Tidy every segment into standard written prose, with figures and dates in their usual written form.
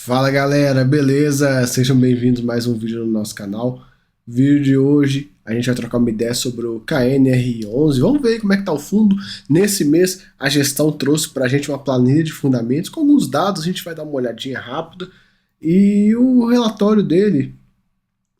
Fala galera, beleza? Sejam bem-vindos a mais um vídeo no nosso canal. Vídeo de hoje a gente vai trocar uma ideia sobre o KNR11. Vamos ver como é que tá o fundo. Nesse mês a gestão trouxe pra gente uma planilha de fundamentos com alguns dados, a gente vai dar uma olhadinha rápida. E o relatório dele,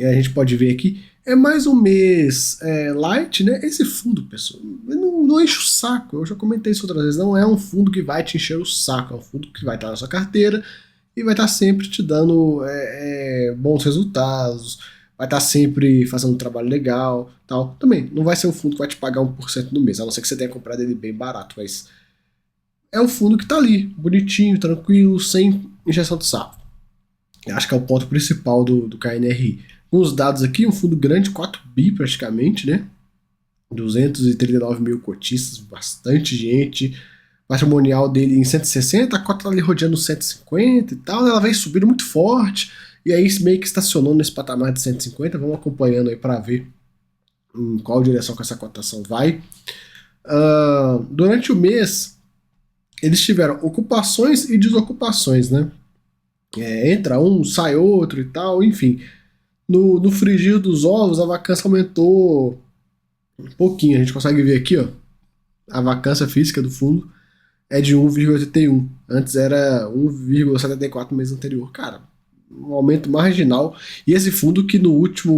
a gente pode ver aqui, é mais um mês light, né? Esse fundo, pessoal, não enche o saco. Eu já comentei isso outras vezes, não é um fundo que vai te encher o saco, é um fundo que vai estar na sua carteira e vai estar sempre te dando bons resultados, vai estar sempre fazendo um trabalho legal, tal. Também, não vai ser um fundo que vai te pagar 1% no mês, a não ser que você tenha comprado ele bem barato, mas é um fundo que está ali, bonitinho, tranquilo, sem injeção de saco. Eu acho que é o ponto principal do KNRI. Com os dados aqui, um fundo grande, 4 bi praticamente, né? 239 mil cotistas, bastante gente. Patrimonial dele em 160, a cota tá ali rodeando 150 e tal, ela vem subindo muito forte, e aí meio que estacionou nesse patamar de 150, vamos acompanhando aí para ver em qual direção que essa cotação vai. Durante o mês, eles tiveram ocupações e desocupações, né? Entra um, sai outro e tal, enfim. No frigir dos ovos, a vacância aumentou um pouquinho, a gente consegue ver aqui, ó, a vacância física do fundo é de 1,81. Antes era 1,74 no mês anterior. Cara, um aumento marginal. E esse fundo que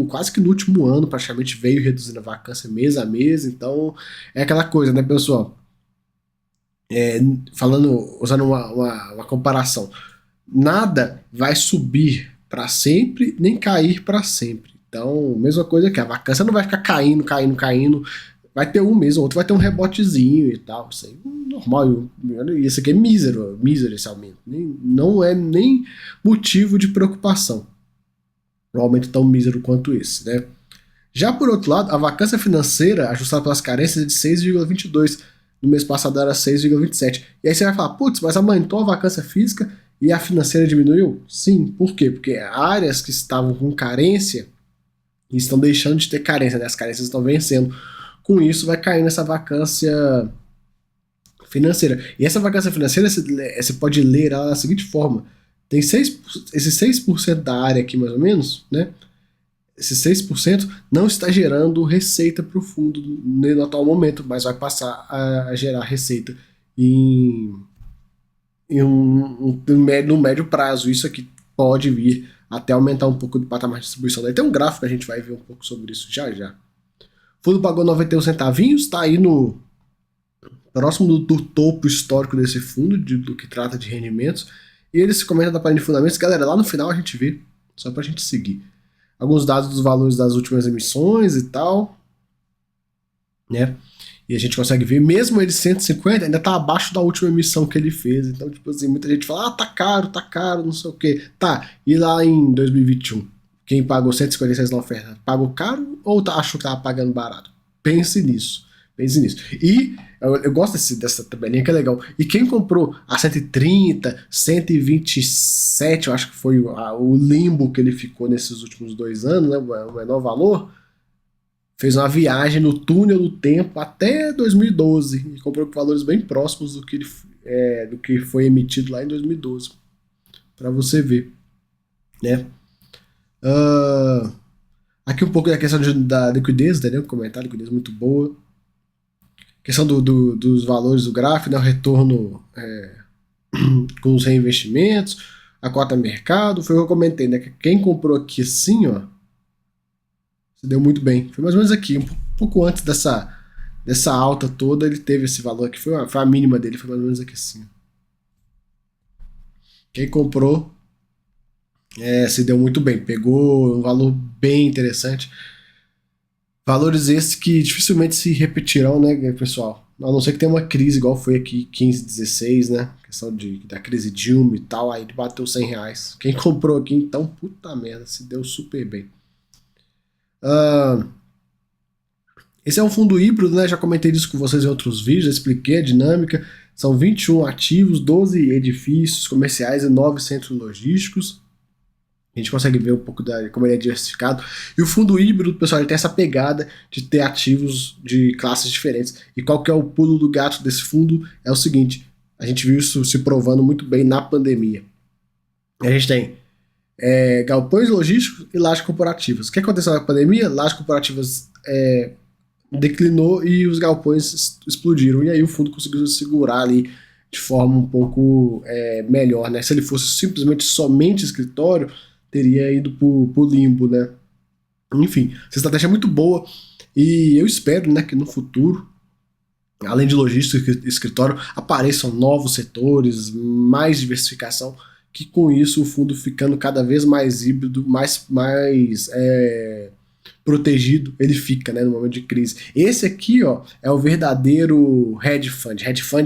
quase que no último ano, praticamente veio reduzindo a vacância mês a mês. Então, é aquela coisa, né, pessoal? Usando uma comparação. Nada vai subir para sempre, nem cair para sempre. Então, mesma coisa que a vacância não vai ficar caindo, caindo, caindo. Vai ter um mês ou outro, vai ter um rebotezinho e tal. Isso aí é normal. Isso aqui é mísero esse aumento. Não é nem motivo de preocupação. Um aumento tão mísero quanto esse, né? Já por outro lado, a vacância financeira ajustada pelas carências é de 6,22. No mês passado era 6,27. E aí você vai falar, putz, mas aumentou a vacância física e a financeira diminuiu? Sim, por quê? Porque áreas que estavam com carência estão deixando de ter carência, né? As carências estão vencendo. Com isso, vai cair nessa vacância financeira. E essa vacância financeira, você pode ler ela da seguinte forma. Tem esses 6% da área aqui, mais ou menos, né? Esses 6% não está gerando receita para o fundo no atual momento, mas vai passar a gerar receita no médio prazo. Isso aqui pode vir até aumentar um pouco do patamar de distribuição. Daí tem um gráfico, a gente vai ver um pouco sobre isso já já. O fundo pagou 91 centavinhos, está aí no próximo do topo histórico desse fundo, do que trata de rendimentos. E ele se comenta da planilha de fundamentos. Galera, lá no final a gente vê, só para a gente seguir. Alguns dados dos valores das últimas emissões e tal, né? E a gente consegue ver, mesmo ele 150, ainda tá abaixo da última emissão que ele fez. Então, tipo assim, muita gente fala, tá caro, não sei o quê. Tá, e lá em 2021? Quem pagou 156 na oferta, pagou caro ou achou que tava pagando barato? Pense nisso. E eu gosto dessa tabelinha que é legal. E quem comprou a 130, 127, eu acho que foi o limbo que ele ficou nesses últimos 2 anos, né, o menor valor, fez uma viagem no túnel do tempo até 2012 e comprou com valores bem próximos do que foi emitido lá em 2012. Para você ver, né? Aqui um pouco da questão da liquidez, entendeu? Comentário, liquidez muito boa. Questão dos valores do gráfico, né? O retorno com os reinvestimentos, a cota mercado, foi o que eu comentei, né? Quem comprou aqui assim, ó, se deu muito bem. Foi mais ou menos aqui, um pouco antes dessa alta toda, ele teve esse valor aqui, foi a mínima dele, foi mais ou menos aqui assim. Quem comprou se deu muito bem, pegou um valor bem interessante. Valores esses que dificilmente se repetirão, né, pessoal? A não ser que tenha uma crise igual foi aqui 15, 16, né? Questão da crise Dilma e tal, aí ele bateu R$100. Quem comprou aqui, então, puta merda, se deu super bem. Esse é um fundo híbrido, né? Já comentei disso com vocês em outros vídeos, já expliquei a dinâmica. São 21 ativos, 12 edifícios comerciais e 9 centros logísticos. A gente consegue ver um pouco como ele é diversificado. E o fundo híbrido, pessoal, ele tem essa pegada de ter ativos de classes diferentes. E qual que é o pulo do gato desse fundo? É o seguinte, a gente viu isso se provando muito bem na pandemia. A gente tem galpões logísticos e lajes corporativas. O que aconteceu na pandemia? Lajes corporativas declinou e os galpões explodiram. E aí o fundo conseguiu segurar ali de forma um pouco melhor, né? Se ele fosse simplesmente somente escritório, teria ido pro limbo, né? Enfim, essa estratégia é muito boa e eu espero, né, que no futuro, além de logística e escritório, apareçam novos setores, mais diversificação, que com isso o fundo ficando cada vez mais híbrido, mais protegido ele fica, né, no momento de crise. Esse aqui, ó, é o verdadeiro hedge fund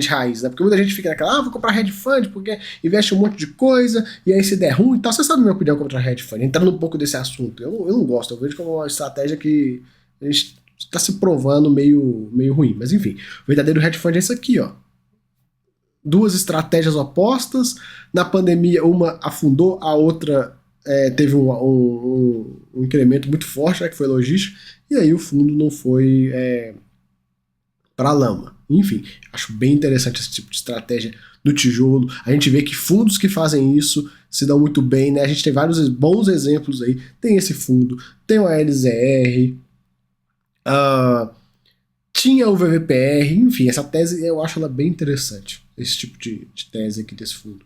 raiz, né? Porque muita gente fica naquela, vou comprar hedge fund porque investe um monte de coisa e aí se der ruim e tal. Você sabe a minha opinião contra hedge fund? Entrando um pouco desse assunto, eu não gosto, eu vejo como uma estratégia que a gente está se provando meio ruim, mas enfim, o verdadeiro hedge fund é esse aqui, ó. Duas estratégias opostas, na pandemia uma afundou, a outra teve um incremento muito forte, né, que foi logística, e aí o fundo não foi para a lama. Enfim, acho bem interessante esse tipo de estratégia do tijolo. A gente vê que fundos que fazem isso se dão muito bem, né? A gente tem vários bons exemplos aí. Tem esse fundo, tem o LZR, tinha o VVPR, enfim, essa tese eu acho ela bem interessante, esse tipo de tese aqui desse fundo.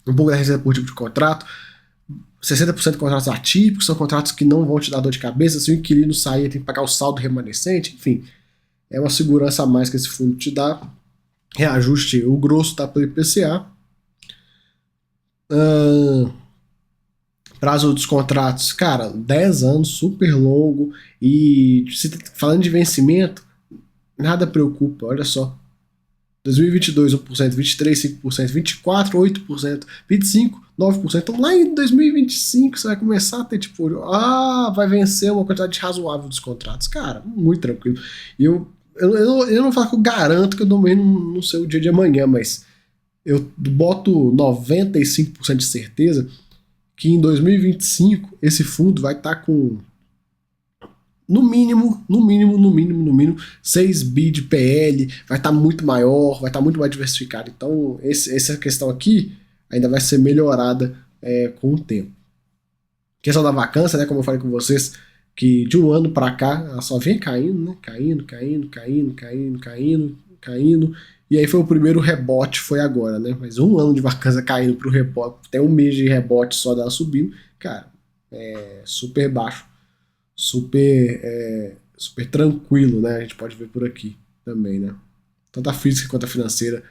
Um pouco da receita por tipo de contrato, 60% de contratos atípicos, são contratos que não vão te dar dor de cabeça, se o inquilino sair tem que pagar o saldo remanescente, enfim, é uma segurança a mais que esse fundo te dá. Reajuste, o grosso tá pelo IPCA. Prazo dos contratos, cara, 10 anos, super longo, e falando de vencimento, nada preocupa, olha só. 2022, 1%, 23, 5%, 24, 8%, 25, 9%. Então lá em 2025 você vai começar a ter tipo, vai vencer uma quantidade razoável dos contratos. Cara, muito tranquilo. E eu não falo que eu garanto que eu também não sei o dia de amanhã, mas eu boto 95% de certeza que em 2025 esse fundo vai estar com no mínimo 6 bi de PL, vai estar muito maior, vai estar muito mais diversificado. Então, essa questão aqui ainda vai ser melhorada com o tempo. Questão da vacância, né, como eu falei com vocês, que de um ano para cá ela só vem caindo, né, caindo, e aí foi o primeiro rebote, foi agora, né, mas um ano de vacância caindo pro rebote, até um mês de rebote só dela subindo, cara, é super baixo, super tranquilo, né? A gente pode ver por aqui também, né? Tanto a física quanto a financeira,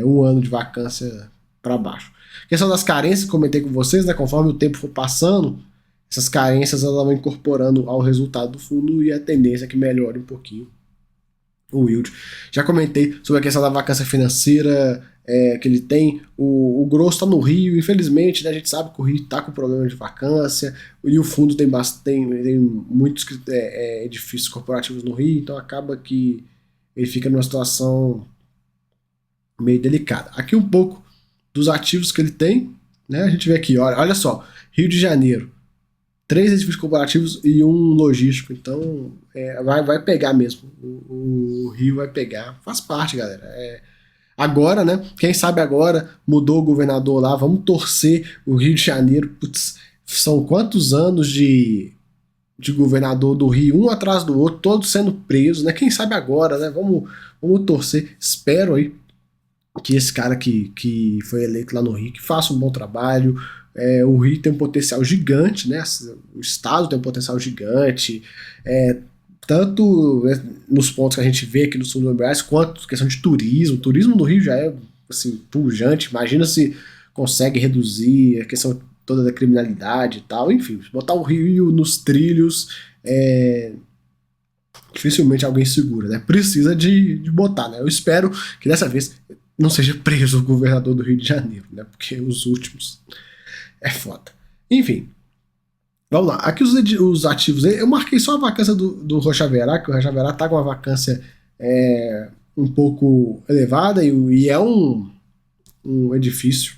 um ano de vacância para baixo. A questão das carências, comentei com vocês, né? Conforme o tempo for passando, essas carências elas vão incorporando ao resultado do fundo e a tendência é que melhore um pouquinho o yield. Já comentei sobre a questão da vacância financeira que ele tem. O grosso está no Rio, infelizmente, né, a gente sabe que o Rio está com problema de vacância e o fundo tem muitos edifícios corporativos no Rio, então acaba que ele fica numa situação meio delicada. Aqui um pouco dos ativos que ele tem, né, a gente vê aqui, olha só, Rio de Janeiro, 3 edifícios corporativos e um logístico, então vai pegar mesmo, o Rio vai pegar, faz parte, galera. Agora, né? Quem sabe agora mudou o governador lá, vamos torcer o Rio de Janeiro. Putz, são quantos anos de governador do Rio, um atrás do outro, todos sendo presos, né? Quem sabe agora, né? Vamos torcer. Espero aí que esse cara que foi eleito lá no Rio, que faça um bom trabalho. O Rio tem um potencial gigante, né? O estado tem um potencial gigante. Tanto nos pontos que a gente vê aqui no sul do Goiás, quanto questão de turismo. O turismo no Rio já é assim, pujante. Imagina se consegue reduzir a questão toda da criminalidade e tal. Enfim, botar o Rio nos trilhos, dificilmente alguém segura, né? Precisa de botar, né? Eu espero que dessa vez não seja preso o governador do Rio de Janeiro, né? Porque os últimos é foda. Enfim. Vamos lá, aqui os ativos, eu marquei só a vacância do Rochaverá, que o Rochaverá está com uma vacância um pouco elevada e é um edifício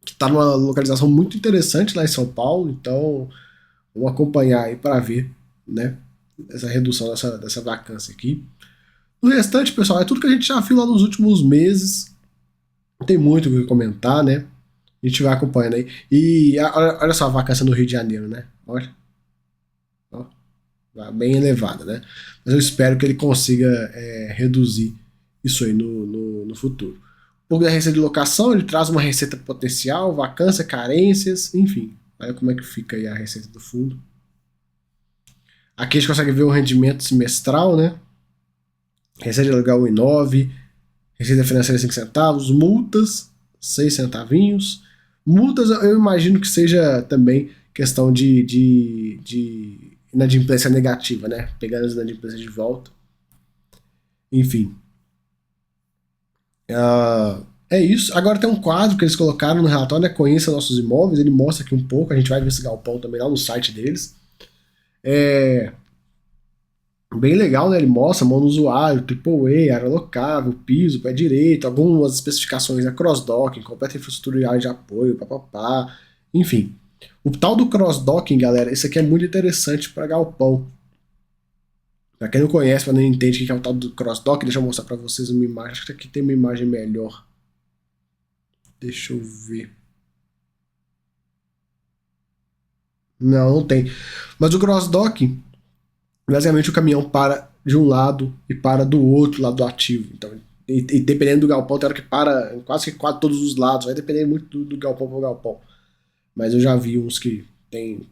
que está numa localização muito interessante lá em São Paulo, então vamos acompanhar aí para ver, né, essa redução dessa vacância aqui. O restante, pessoal, é tudo que a gente já viu lá nos últimos meses, não tem muito o que comentar, né? A gente vai acompanhando aí. E olha só a vacância no Rio de Janeiro, né? Olha. Ó, bem elevada, né? Mas eu espero que ele consiga reduzir isso aí no futuro. Um pouco da receita de locação, ele traz uma receita potencial, vacância, carências, enfim. Olha como é que fica aí a receita do fundo. Aqui a gente consegue ver o rendimento semestral, né? Receita de aluguel 1,9, receita financeira 5 centavos, multas 6 centavinhos. Multas eu imagino que seja também questão de inadimplência negativa, né? Pegando as inadimplências de volta. Enfim. É isso. Agora tem um quadro que eles colocaram no relatório, né? Conheça nossos imóveis. Ele mostra aqui um pouco. A gente vai ver esse galpão também lá no site deles. É bem legal, né? Ele mostra mão no usuário, AAA, área locável, piso, pé direito, algumas especificações, né? Cross-docking, completa infraestrutura e área de apoio, papapá. Enfim. O tal do cross-docking, galera, isso aqui é muito interessante para galpão. Pra quem não conhece, pra não entende o que é o tal do cross-docking, deixa eu mostrar pra vocês uma imagem. Acho que aqui tem uma imagem melhor. Deixa eu ver. Não tem. Mas o cross-docking, basicamente o caminhão para de um lado e para do outro lado do ativo. Então, e dependendo do galpão, tem hora que para em quase todos os lados. Vai depender muito do galpão para o galpão. Mas eu já vi uns que tem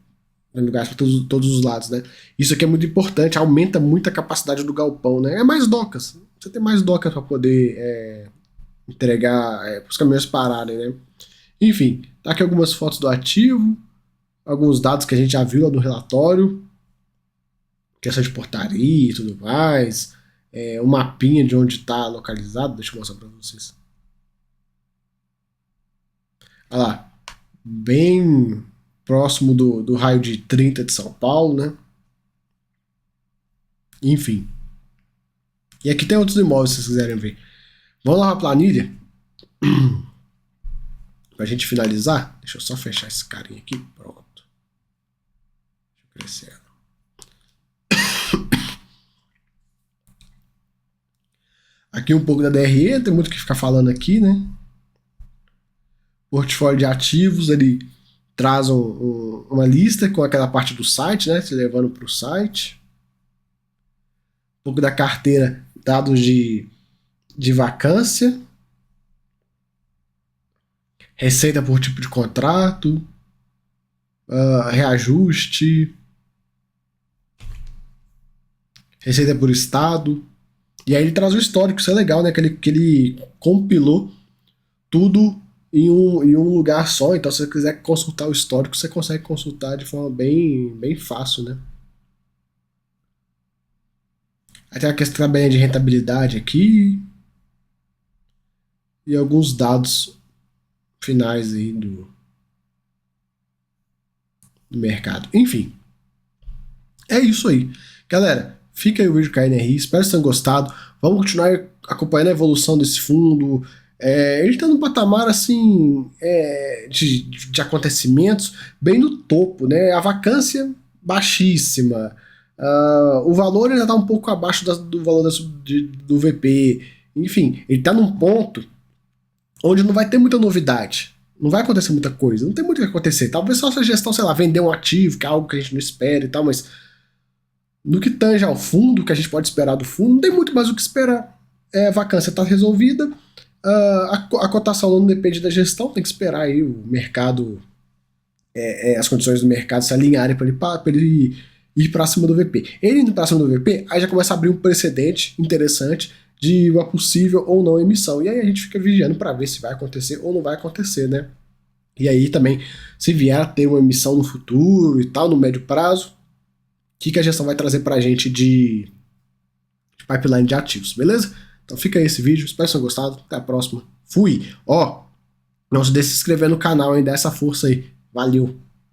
lugares para todos os lados, né? Isso aqui é muito importante, aumenta muito a capacidade do galpão, né? É mais docas. Você tem mais docas para poder entregar para os caminhões pararem, né? Enfim, tá aqui algumas fotos do ativo, alguns dados que a gente já viu lá no relatório, questão de portaria e tudo mais, um mapinha de onde está localizado, deixa eu mostrar para vocês. Olha lá, bem próximo do raio de 30 de São Paulo, né? Enfim. E aqui tem outros imóveis, se vocês quiserem ver. Vamos lá na planilha. Pra gente finalizar, deixa eu só fechar esse carinha aqui. Pronto. Deixa eu crescer. Aqui um pouco da DRE, tem muito o que ficar falando aqui, né? Portfólio de ativos, ele traz uma lista com aquela parte do site, né? Se levando para o site. Um pouco da carteira, dados de vacância. Receita por tipo de contrato. Reajuste. Receita por estado. E aí ele traz o histórico, isso é legal, né? Que ele compilou tudo em um lugar só. Então, se você quiser consultar o histórico, você consegue consultar de forma bem fácil, né? Aí tem a questão também de rentabilidade aqui. E alguns dados finais aí do mercado. Enfim. É isso aí. Galera, fica aí o vídeo KNRI. Espero que vocês tenham gostado. Vamos continuar acompanhando a evolução desse fundo. Ele está num patamar assim de acontecimentos bem no topo, né? A vacância baixíssima. O valor ainda está um pouco abaixo do valor do VP. Enfim, ele está num ponto onde não vai ter muita novidade. Não vai acontecer muita coisa. Não tem muito o que acontecer. Talvez só essa gestão, sei lá, vender um ativo, que é algo que a gente não espera e tal, mas no que tange ao fundo, que a gente pode esperar do fundo, não tem muito mais o que esperar. A vacância está resolvida. A cotação não depende da gestão, tem que esperar aí o mercado, as condições do mercado se alinharem para ele ir para cima do VP. Ele indo para cima do VP, aí já começa a abrir um precedente interessante de uma possível ou não emissão. E aí a gente fica vigiando para ver se vai acontecer ou não vai acontecer, né? E aí também, se vier a ter uma emissão no futuro e tal, no médio prazo, o que a gestão vai trazer para a gente de pipeline de ativos, beleza? Então fica aí esse vídeo, espero que tenham gostado, até a próxima, fui! Não se deixe de se inscrever no canal, hein, dá essa força aí, valeu!